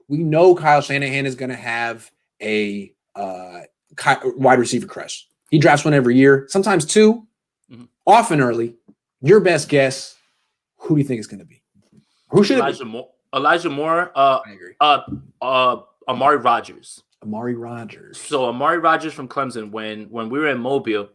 we know Kyle Shanahan is going to have a wide receiver crush. He drafts one every year, sometimes two, often early. Your best guess, who do you think it's going to be? Who should it be? Elijah Moore. I agree. Amari Rodgers. Amari Rodgers. So Amari Rodgers from Clemson, when we were in Mobile,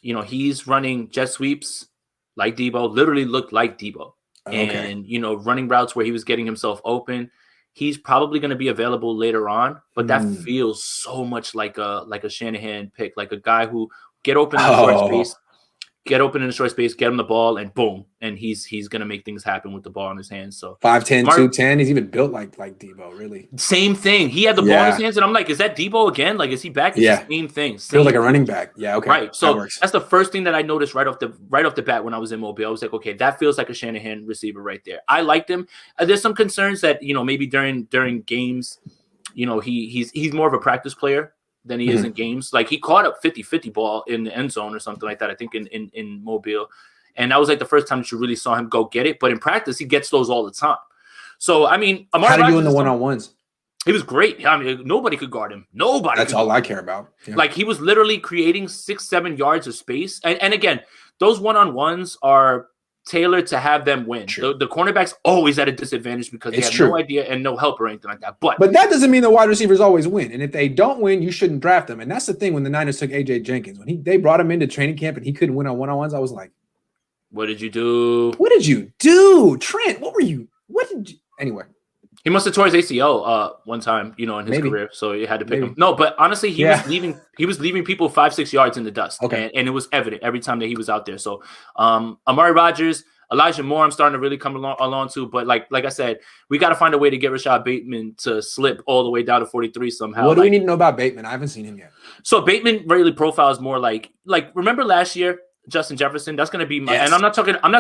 he's running jet sweeps like Debo, literally looked like Debo. Okay. And, running routes where he was getting himself open. He's probably going to be available later on, but that feels so much like a Shanahan pick, like a guy who get open in the short space, get him the ball, and boom, and he's going to make things happen with the ball in his hands. So 5'10", 210, he's even built like Debo, really. Same thing. He had the ball in his hands, and I'm like, is that Debo again? Like, is he back? It's the same thing. Feels like a running back. Yeah, okay. Right. So that's the first thing that I noticed right off the bat when I was in Mobile. I was like, okay, that feels like a Shanahan receiver right there. I liked him. There's some concerns that maybe during games, he's more of a practice player than he is in games. Like, he caught a 50-50 ball in the end zone or something like that, I think, in Mobile. And that was like the first time that you really saw him go get it. But in practice, he gets those all the time. So, I mean, how did you do in the one-on-ones? He was great. I mean, nobody could guard him. Nobody. That's all I care about. Yeah. Like, he was literally creating 6-7 yards of space. And again, those one-on-ones are tailored to have them win. The cornerback's always at a disadvantage because they have no idea and no help or anything like that. But that doesn't mean the wide receivers always win. And if they don't win, you shouldn't draft them. And that's the thing when the Niners took A.J. Jenkins. When they brought him into training camp and he couldn't win on one-on-ones, I was like, what did you do? What did you do? Trent, anyway. He must have tore his ACL one time, in his career. So you had to pick him. No, but honestly, he was leaving people 5-6 yards in the dust. Okay. And it was evident every time that he was out there. So Amari Rodgers, Elijah Moore, I'm starting to really come along to. But like I said, we got to find a way to get Rashad Bateman to slip all the way down to 43 somehow. What do we need to know about Bateman? I haven't seen him yet. So Bateman really profiles more like remember last year, Justin Jefferson? That's going to be my, and I'm not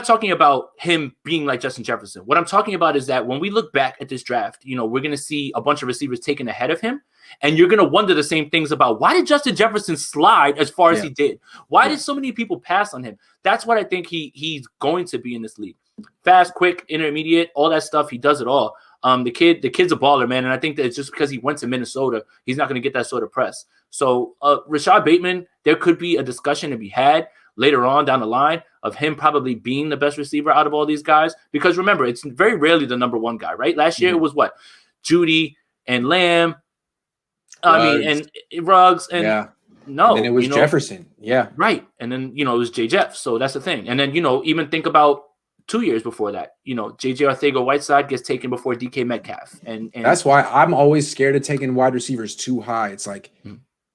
talking about him being like Justin Jefferson. What I'm talking about is that when we look back at this draft, we're going to see a bunch of receivers taken ahead of him. And you're going to wonder the same things about why did Justin Jefferson slide as far as he did? Why did so many people pass on him? That's what I think he's going to be in this league. Fast, quick, intermediate, all that stuff. He does it all. The kid's a baller, man. And I think that it's just because he went to Minnesota, he's not going to get that sort of press. So Rashad Bateman, there could be a discussion to be had later on down the line of him probably being the best receiver out of all these guys. Because remember, it's very rarely the number one guy, right? Last year it was what? Judy and Lamb. And Ruggs. And no. And it was Jefferson. Yeah. Right. And then, it was J. Jeff. So that's the thing. And then, even think about 2 years before that, J.J. Arcega-Whiteside gets taken before DK Metcalf. And that's why I'm always scared of taking wide receivers too high. It's like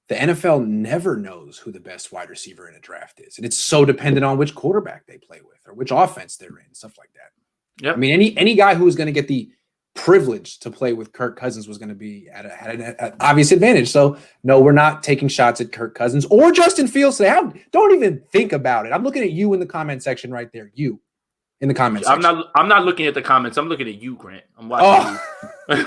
the NFL never knows who the best wide receiver in a draft is. And it's so dependent on which quarterback they play with or which offense they're in, stuff like that. Yep. I mean, any guy who was going to get the privilege to play with Kirk Cousins was going to be at an obvious advantage. So, no, we're not taking shots at Kirk Cousins or Justin Fields today. Don't even think about it. I'm looking at you in the comment section right there. You in the comment section. I'm not looking at the comments. I'm looking at you, Grant. I'm watching you.